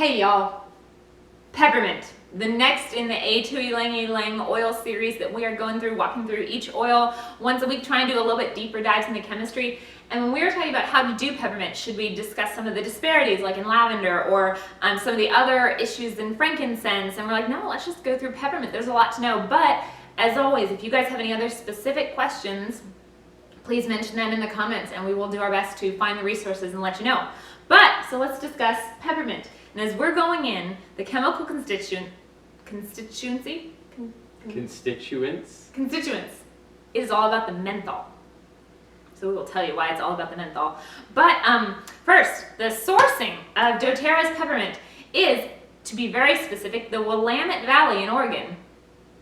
Hey y'all, Peppermint, the next in the A2 Ylang Ylang oil series that we are going through, walking through each oil once a week, trying to do a little bit deeper dives into chemistry. And when we were talking about how to do peppermint, should we discuss some of the disparities like in lavender or some of the other issues in frankincense? And we're like, no, let's just go through peppermint. There's a lot to know. But as always, if you guys have any other specific questions, please mention them in the comments and we will do our best to find the resources and let you know. But, so let's discuss peppermint. And as we're going in, the chemical constituents is all about the menthol. So we will tell you why it's all about the menthol. But first, the sourcing of doTERRA's peppermint is, to be very specific, the Willamette Valley in Oregon,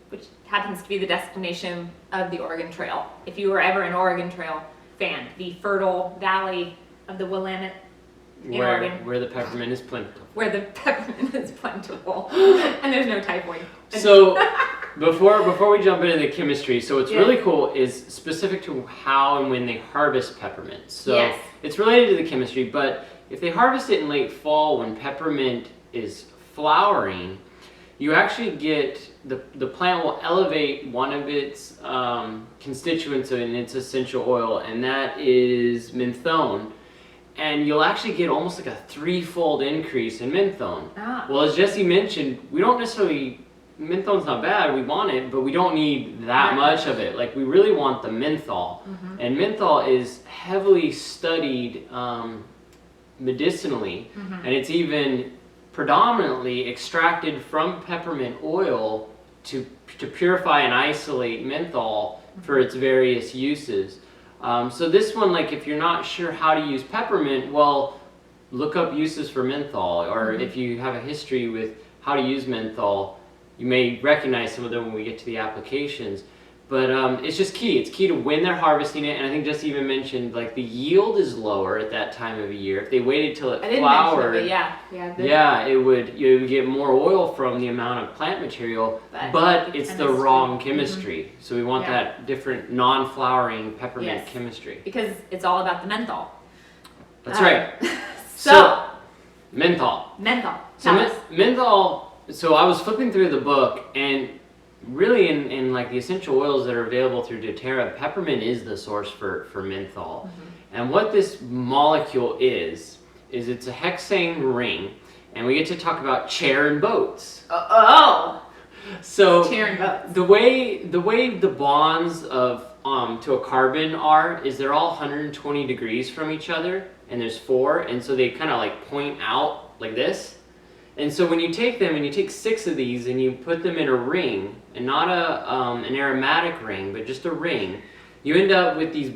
which happens to be the destination of the Oregon Trail. If you were ever an Oregon Trail fan, the fertile valley of the Willamette in Oregon. Where the peppermint is plentiful. Where the peppermint is plentiful. And there's no typhoid. So before we jump into the chemistry, so what's really cool is specific to how and when they harvest peppermint. So it's related to the chemistry, but if they harvest it in late fall when peppermint is flowering, you actually get, the plant will elevate one of its constituents in its essential oil, and that is menthol. And you'll actually get almost like a threefold increase in menthol. Well, as Jesse mentioned, we don't necessarily, menthol's not bad, we want it, but we don't need that much of it. Like, we really want the menthol. And menthol is heavily studied medicinally, and it's even predominantly extracted from peppermint oil to purify and isolate menthol for its various uses. So this one, like, if you're not sure how to use peppermint, well, look up uses for menthol, or if you have a history with how to use menthol, you may recognize some of them when we get to the applications. But it's just key. It's key to when they're harvesting it, and I think Jesse even mentioned, like, the yield is lower at that time of the year. If they waited till it flowered, you would get more oil from the amount of plant material, but it's the wrong chemistry. So we want that different non-flowering peppermint chemistry. Because it's all about the menthol. That's right. So, menthol. Menthol, so I was flipping through the book, and really in like the essential oils that are available through doTERRA, peppermint is the source for menthol. And what this molecule is it's a hexane ring, and we get to talk about chair and boats. So chair and boats. The way the bonds of to a carbon are is they're all 120 degrees from each other, and there's 4, and so they kind of like point out like this. And so when you take them and you take 6 of these and you put them in a ring, and not an aromatic ring, but just a ring, you end up with these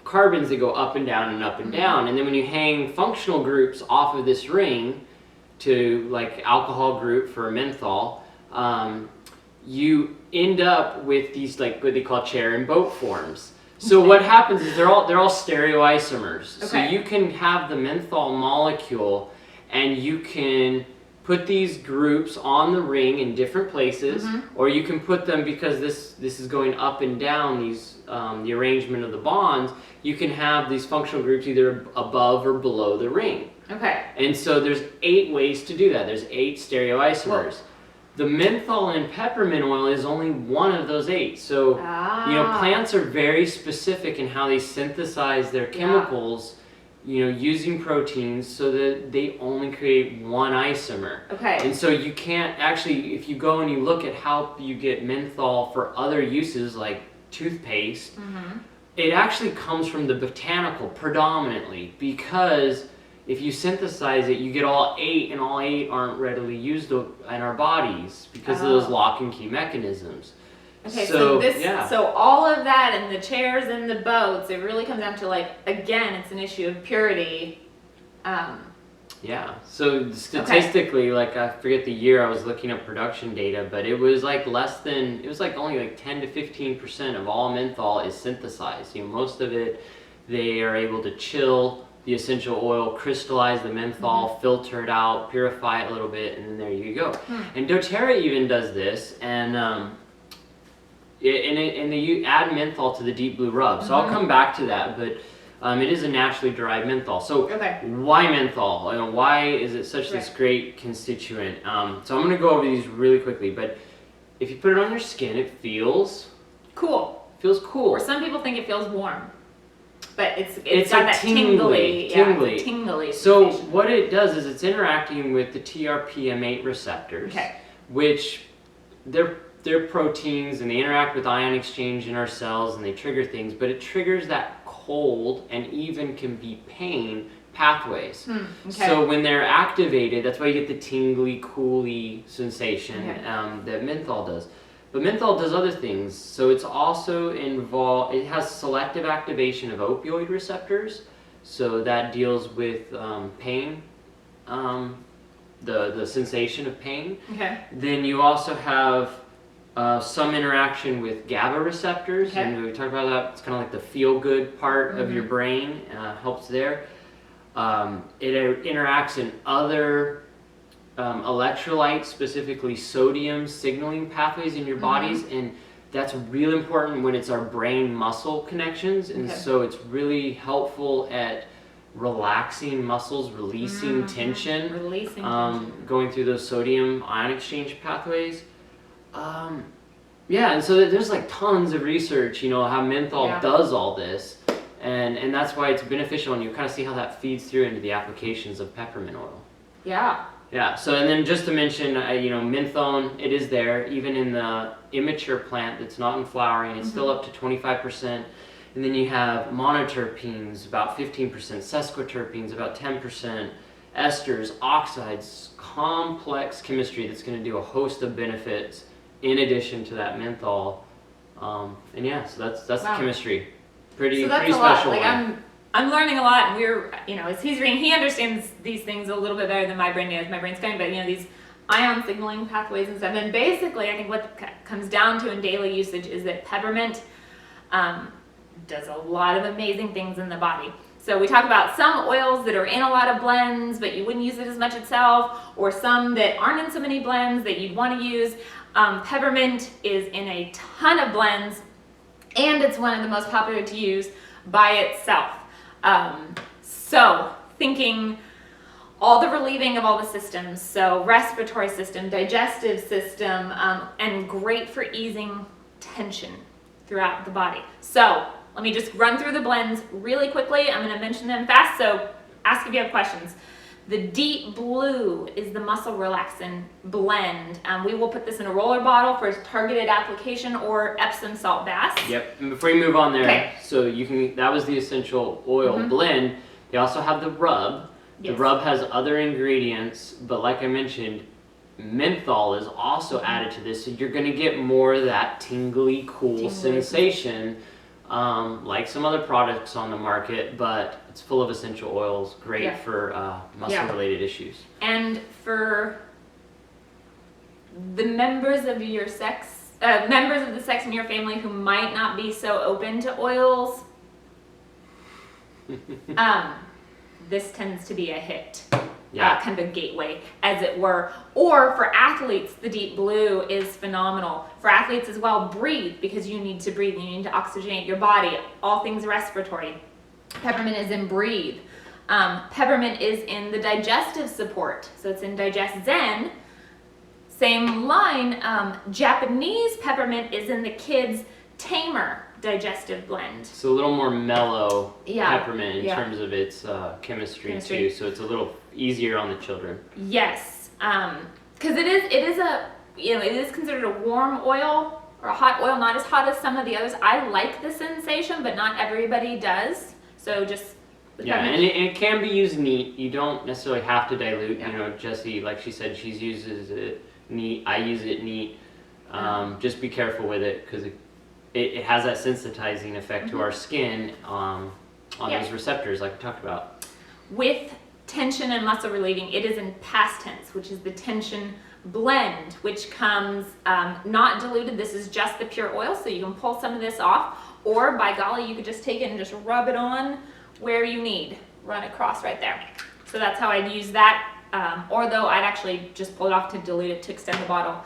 carbons that go up and down and up and down. And then when you hang functional groups off of this ring to, like, alcohol group for menthol, you end up with these, like, what they call chair and boat forms. So what happens is they're all stereoisomers. So you can have the menthol molecule, and you can put these groups on the ring in different places, or you can put them, because this is going up and down, these the arrangement of the bonds, you can have these functional groups either above or below the ring. And so there's 8 ways to do that. There's 8 stereoisomers. The menthol in peppermint oil is only one of those 8. So you know, plants are very specific in how they synthesize their chemicals, you know, using proteins so that they only create one isomer. And so you can't actually, if you go and you look at how you get menthol for other uses like toothpaste, it actually comes from the botanical predominantly, because if you synthesize it, you get all 8, and all 8 aren't readily used in our bodies because of those lock and key mechanisms. So all of that, and the chairs and the boats, it really comes down to, like, again, it's an issue of purity. So statistically, like, I forget the year I was looking up production data, but it was like only like 10 to 15% of all menthol is synthesized. You know, most of it, they are able to chill the essential oil, crystallize the menthol, filter it out, purify it a little bit, and then there you go. And doTERRA even does this, and they add menthol to the deep blue rub. So I'll come back to that, but It is a naturally derived menthol. So Okay. why menthol? Why is it such this great constituent? So I'm going to go over these really quickly, but if you put it on your skin, it feels cool. Feels cool. Or some people think it feels warm, but it's like got that tingly. Tingly. Yeah, tingly so sensation. what it does is it's interacting with the TRPM8 receptors, which they're proteins and they interact with ion exchange in our cells and they trigger things, but it triggers that cold and even can be pain pathways. So when they're activated, that's why you get the tingly, cooly sensation that menthol does. But menthol does other things. So it's also involved, it has selective activation of opioid receptors. So that deals with pain, the sensation of pain. Then you also have some interaction with GABA receptors. And we talked about that. It's kind of like the feel-good part of your brain. Helps there. It interacts in other electrolytes, specifically sodium signaling pathways in your bodies, and that's real important when it's our brain muscle connections, and so it's really helpful at relaxing muscles, releasing tension, going through those sodium ion exchange pathways. And so there's like tons of research, how menthol does all this, and that's why it's beneficial, and you kind of see how that feeds through into the applications of peppermint oil. Yeah, so and then just to mention, menthol, it is there, even in the immature plant that's not in flowering, it's still up to 25%. And then you have monoterpenes, about 15%, sesquiterpenes, about 10%, esters, oxides, complex chemistry that's going to do a host of benefits in addition to that menthol. So that's the chemistry. Pretty special one. I'm learning a lot, and we're, as he's reading, he understands these things a little bit better than my brain does. My brain's kind of, but these ion signaling pathways and stuff. And basically, I think what comes down to in daily usage is that peppermint does a lot of amazing things in the body. So we talk about some oils that are in a lot of blends, but you wouldn't use it as much itself, or some that aren't in so many blends that you'd want to use. Peppermint is in a ton of blends, and it's one of the most popular to use by itself. So thinking all the relieving of all the systems, so respiratory system, digestive system, and great for easing tension throughout the body. So let me just run through the blends really quickly. I'm going to mention them fast, so ask if you have questions. The Deep Blue is the muscle relaxant blend. We will put this in a roller bottle for targeted application or Epsom salt baths. Yep. And before you move on there, so that was the essential oil blend. They also have the rub. The rub has other ingredients, but like I mentioned, menthol is also added to this, so you're going to get more of that tingly, cool sensation. Like some other products on the market, but it's full of essential oils, great for muscle-related issues. And for the members of your sex, members of the sex in your family who might not be so open to oils, this tends to be a hit. Kind of a gateway, as it were. Or for athletes, the Deep Blue is phenomenal. For athletes as well, breathe, because you need to breathe. You need to oxygenate your body. All things respiratory. Peppermint is in breathe. Peppermint is in the digestive support. So it's in Digest Zen. Same line, Japanese peppermint is in the kids' Tamer digestive blend. It's a little more mellow peppermint in terms of its chemistry too, so it's a little easier on the children. Yes, because it is considered a warm oil or a hot oil, not as hot as some of the others. I like the sensation, but not everybody does. So just and it can be used neat. You don't necessarily have to dilute. Jessie, like she said, she uses it neat. I use it neat. Just be careful with it, because it has that sensitizing effect to our skin on those receptors like we talked about. With tension and muscle relieving, it is in past tense, which is the tension blend, which comes not diluted. This is just the pure oil, so you can pull some of this off, or by golly, you could just take it and just rub it on where you need. Run across right there. So that's how I'd use that, or though I'd actually just pull it off to dilute it to extend the bottle.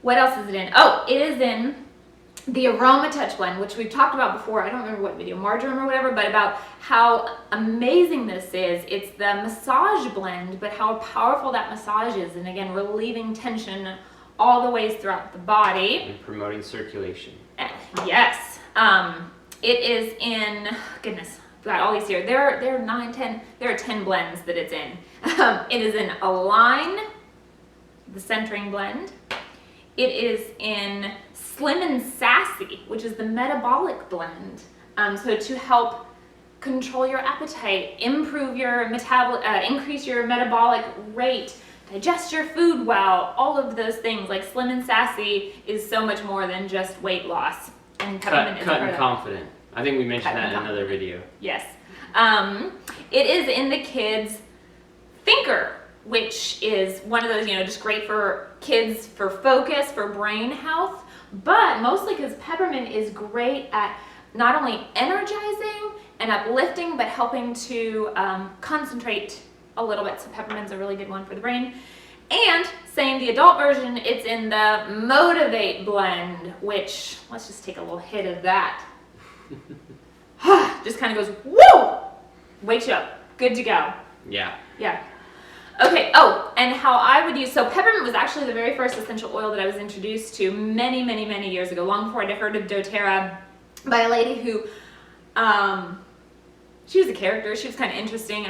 What else is it in? Oh, it is in the Aroma Touch blend, which we've talked about before. I don't remember what video, marjoram or whatever, but about how amazing this is. It's the massage blend, but how powerful that massage is. And again, relieving tension all the ways throughout the body. And promoting circulation. Yes. It is in, goodness, I've got all these here. There are 10 blends that it's in. It is in Align, the centering blend. It is in Slim and Sassy, which is the metabolic blend. So to help control your appetite, improve your increase your metabolic rate, digest your food well, all of those things. Like Slim and Sassy is so much more than just weight loss. And Cut and Confident. I think we mentioned that in another video. Yes. It is in the kids Thinker, which is one of those, just great for kids, for focus, for brain health, but mostly because peppermint is great at not only energizing and uplifting, but helping to concentrate a little bit. So peppermint's a really good one for the brain. And saying the adult version, it's in the Motivate blend, which, let's just take a little hit of that. Just kind of goes, woo! Wakes you up. Good to go. Yeah. Yeah. Okay, oh, and how I would use, so peppermint was actually the very first essential oil that I was introduced to many, many, many years ago, long before I'd heard of doTERRA, by a lady who, she was a character, she was kind of interesting.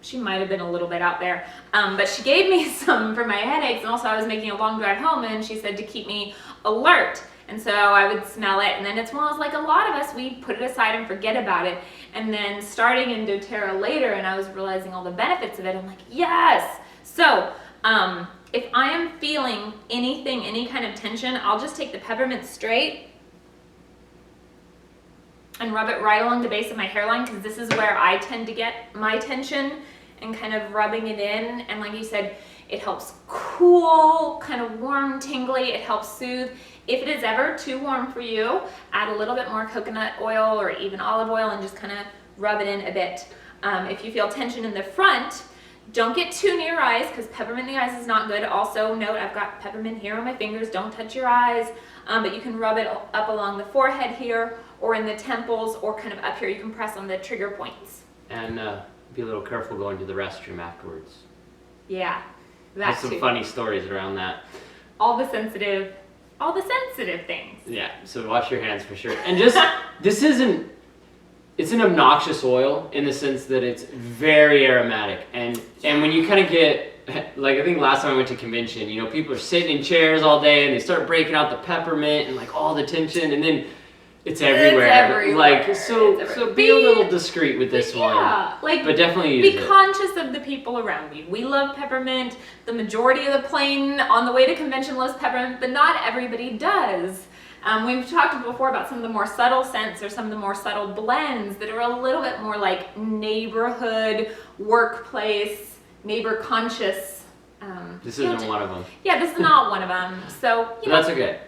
She might have been a little bit out there, but she gave me some for my headaches, and also I was making a long drive home, and she said to keep me alert. And so I would smell it, and then it's one of those, like a lot of us, we put it aside and forget about it. And then starting in doTERRA later, and I was realizing all the benefits of it, I'm like, yes! So, if I am feeling anything, any kind of tension, I'll just take the peppermint straight and rub it right along the base of my hairline, because this is where I tend to get my tension, and kind of rubbing it in. And like you said, it helps cool, kind of warm, tingly, it helps soothe. If it is ever too warm for you, add a little bit more coconut oil or even olive oil and just kind of rub it in a bit. If you feel tension in the front, don't get too near your eyes, because peppermint in the eyes is not good. Also note, I've got peppermint here on my fingers, don't touch your eyes, but you can rub it up along the forehead here, or in the temples, or kind of up here. You can press on the trigger points. And be a little careful going to the restroom afterwards. Yeah, There's some funny stories around that. All the sensitive things. Yeah, so wash your hands for sure. And just, it's an obnoxious oil in the sense that it's very aromatic. And when you kind of get, like I think last time I went to convention, people are sitting in chairs all day and they start breaking out the peppermint and like all the tension, and then it's everywhere. It's everywhere. Like, so be a little discreet with this one. Yeah, but definitely use it. Be conscious of the people around you. We love peppermint. The majority of the plane on the way to convention loves peppermint, but not everybody does. We've talked before about some of the more subtle scents or some of the more subtle blends that are a little bit more like neighborhood, workplace, neighbor conscious. This isn't one of them. Yeah, this is not one of them. So, that's okay.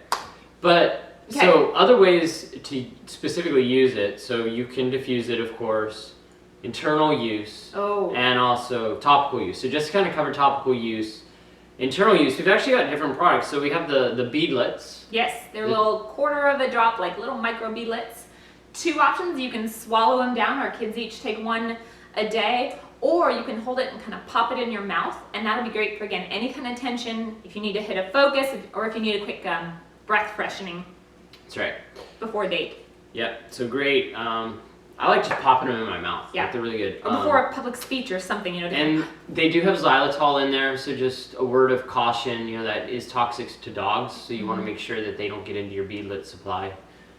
But okay. So other ways to specifically use it, so you can diffuse it, of course, internal use, and also topical use. So just to kind of cover topical use, internal use, we've actually got different products. So we have the beadlets. Yes, they're a little quarter of a drop, like little micro beadlets. Two options, you can swallow them down. Our kids each take one a day, or you can hold it and kind of pop it in your mouth, and that'll be great for, again, any kind of tension, if you need to hit a focus, or if you need a quick breath freshening. That's right. Before a date. Yep, so great. I like just popping them in my mouth. Yeah. Like, they're really good. Or before a public speech or something, And they do have xylitol in there, so just a word of caution, that is toxic to dogs, so you want to make sure that they don't get into your beadlet supply.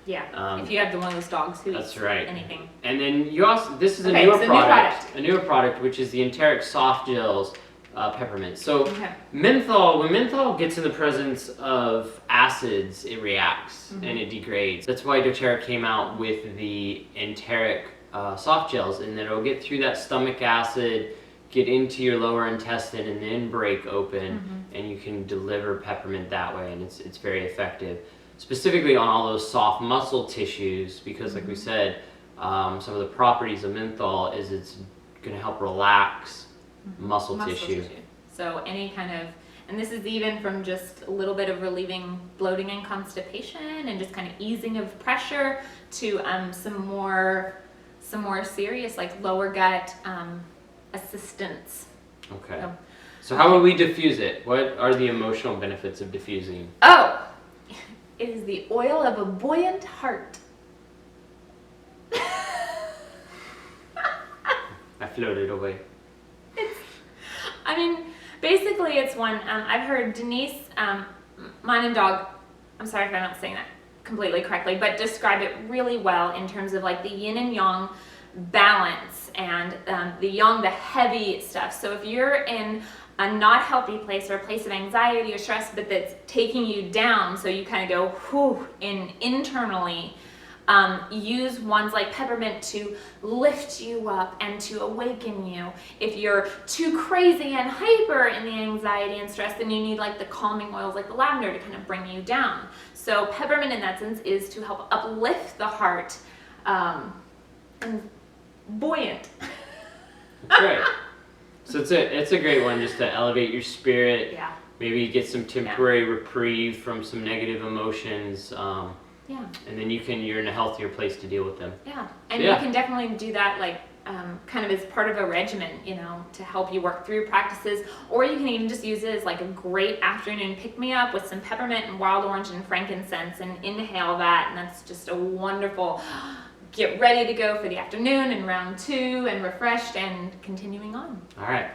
Yeah, if you have one of those dogs who eats anything. And then you also, this is a newer product, which is the enteric soft gels. Peppermint. So menthol, when menthol gets in the presence of acids, it reacts and it degrades. That's why doTERRA came out with the enteric soft gels, and then it'll get through that stomach acid, get into your lower intestine, and then break open, and you can deliver peppermint that way, and it's very effective. Specifically on all those soft muscle tissues, because like we said, some of the properties of menthol is it's going to help relax muscle tissue. So any kind of And this is even from just a little bit of relieving bloating and constipation and just kind of easing of pressure to some more serious like lower gut assistance. Okay. So how would we diffuse it? What are the emotional benefits of diffusing? Oh, it is the oil of a buoyant heart. I floated away. Basically it's one, I've heard Denise, Mind and Dog, I'm sorry if I'm not saying that completely correctly, but described it really well in terms of like the yin and yang balance and the yang, the heavy stuff. So if you're in a not healthy place or a place of anxiety or stress, but that's taking you down, so you kind of go whew internally, use ones like peppermint to lift you up and to awaken you. If you're too crazy and hyper in the anxiety and stress, then you need like the calming oils like the lavender to kind of bring you down. So peppermint in that sense is to help uplift the heart and buoyant. That's right. So it's a great one just to elevate your spirit. Yeah. Maybe get some temporary reprieve from some negative emotions. Yeah. And then you're in a healthier place to deal with them. Yeah. And you can definitely do that like kind of as part of a regimen, you know, to help you work through practices. Or you can even just use it as like a great afternoon pick-me-up with some peppermint and wild orange and frankincense and inhale that. And that's just a wonderful get ready to go for the afternoon and round 2 and refreshed and continuing on. All right.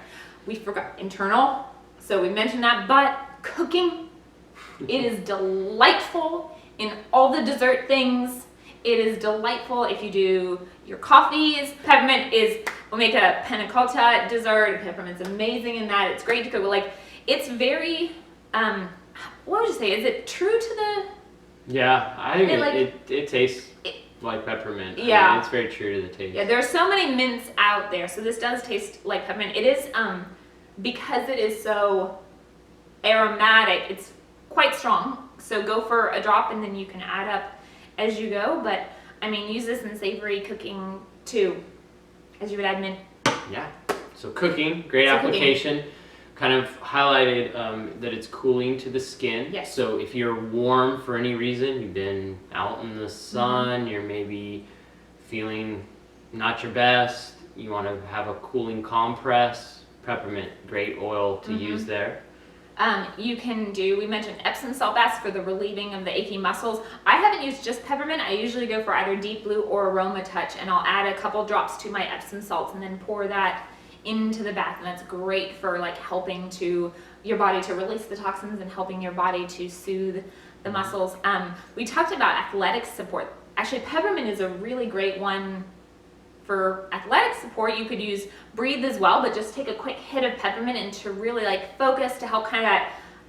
We forgot internal. So we mentioned that, but cooking, it is delightful in all the dessert things. It is delightful if you do your coffees. Peppermint we'll make a panna cotta dessert. Peppermint's amazing in that. It's great to cook. Like, it's very, what would you say? Is it true to the? Yeah, I think it tastes like peppermint. Yeah. I mean, it's very true to the taste. Yeah, there are so many mints out there. So this does taste like peppermint. It is, because it is so aromatic, it's quite strong. So go for a drop and then you can add up as you go. But I mean, use this in savory cooking too, as you would add mint. Yeah. So cooking, great application. Cooking. Kind of highlighted that it's cooling to the skin. Yes. So if you're warm for any reason, you've been out in the sun, you're maybe feeling not your best, you want to have a cooling compress, peppermint, great oil to use there. You can do, we mentioned Epsom salt baths for the relieving of the achy muscles. I haven't used just peppermint. I usually go for either deep blue or Aroma touch, and I'll add a couple drops to my Epsom salts and then pour that into the bath, and that's great for like helping your body to release the toxins and helping your body to soothe the muscles. We talked about athletic support. Actually, peppermint is a really great one for athletic support. You could use Breathe as well, but just take a quick hit of peppermint and to really like focus to help kind of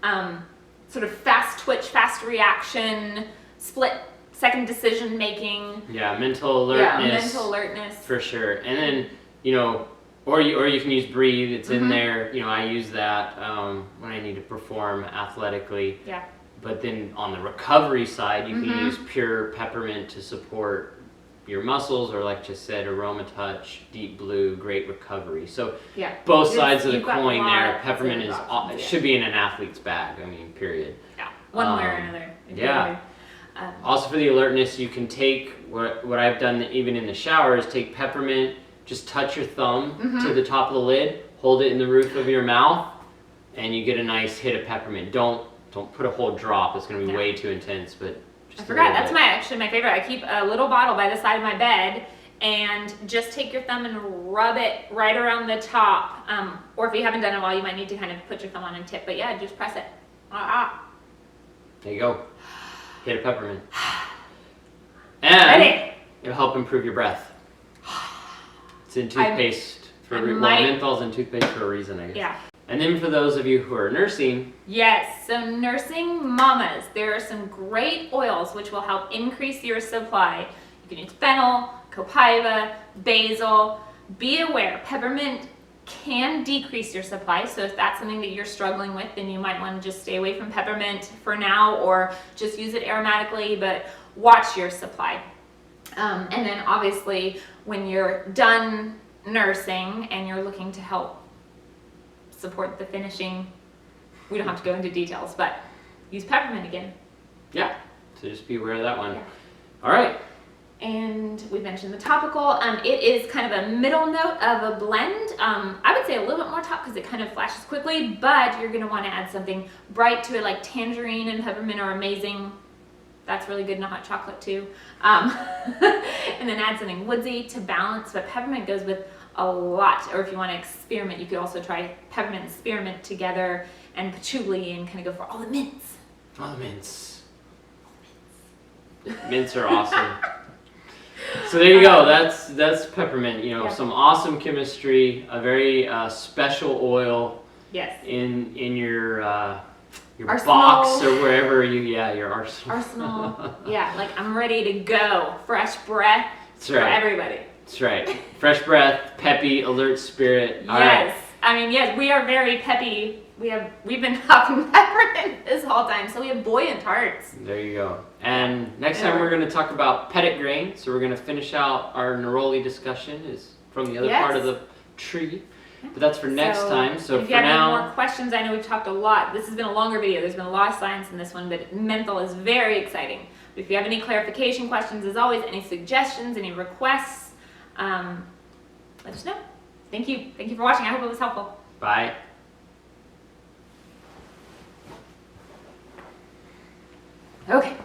that sort of fast twitch, fast reaction, split second decision making. Yeah, mental alertness. Yeah, mental alertness. For sure. And then, you know, or you can use Breathe. It's in there. You know, I use that when I need to perform athletically. Yeah. But then on the recovery side, you can use pure peppermint to support your muscles, or like just said, Aroma touch, deep blue, great recovery. So both sides of the coin there. Peppermint should be in an athlete's bag. I mean, period. Yeah. One way or another. Yeah. Also for the alertness, you can take what I've done even in the shower is take peppermint. Just touch your thumb to the top of the lid, hold it in the roof of your mouth, and you get a nice hit of peppermint. Don't put a whole drop. It's going to be way too intense, but just I forgot. That's actually my favorite. I keep a little bottle by the side of my bed, and just take your thumb and rub it right around the top. Or if you haven't done it in a while, you might need to kind of put your thumb on and tip. But yeah, just press it. There you go. Hit a peppermint. And it'll help improve your breath. It's in toothpaste. Menthol's in toothpaste for a reason, I guess. Yeah. And then for those of you who are nursing. Yes, so nursing mamas, there are some great oils which will help increase your supply. You can use fennel, copaiba, basil. Be aware, peppermint can decrease your supply, so if that's something that you're struggling with, then you might want to just stay away from peppermint for now, or just use it aromatically, but watch your supply. And then obviously when you're done nursing and you're looking to help support the finishing we don't have to go into details, but use peppermint again. Yeah, so just be aware of that one. Yeah. All right. And we mentioned the topical. It is kind of a middle note of a blend. I would say a little bit more top because it kind of flashes quickly, but you're going to want to add something bright to it, like tangerine and peppermint are amazing. That's really good in a hot chocolate too. And then add something woodsy to balance, but peppermint goes with a lot. Or if you want to experiment, you could also try peppermint and spearmint together and patchouli and kind of go for all the mints. All the mints. Mints are awesome. So there you go. That's peppermint. You know, some awesome chemistry, a very special oil. Yes. In your arsenal. Box or wherever your arsenal. Arsenal. Yeah, like I'm ready to go. Fresh breath for everybody. That's right. Fresh breath, peppy, alert spirit. All yes. right. I mean, yes, we are very peppy. We've been hopping peppermint this whole time, so we have buoyant hearts. There you go. And next time we're going to talk about petit grain. So we're going to finish out our neroli discussion is from the other part of the tree. But that's for next time. So if you have any more questions, I know we've talked a lot. This has been a longer video. There's been a lot of science in this one, but menthol is very exciting. But if you have any clarification questions, as always, any suggestions, any requests, let us know. Thank you. Thank you for watching. I hope it was helpful. Bye. Okay.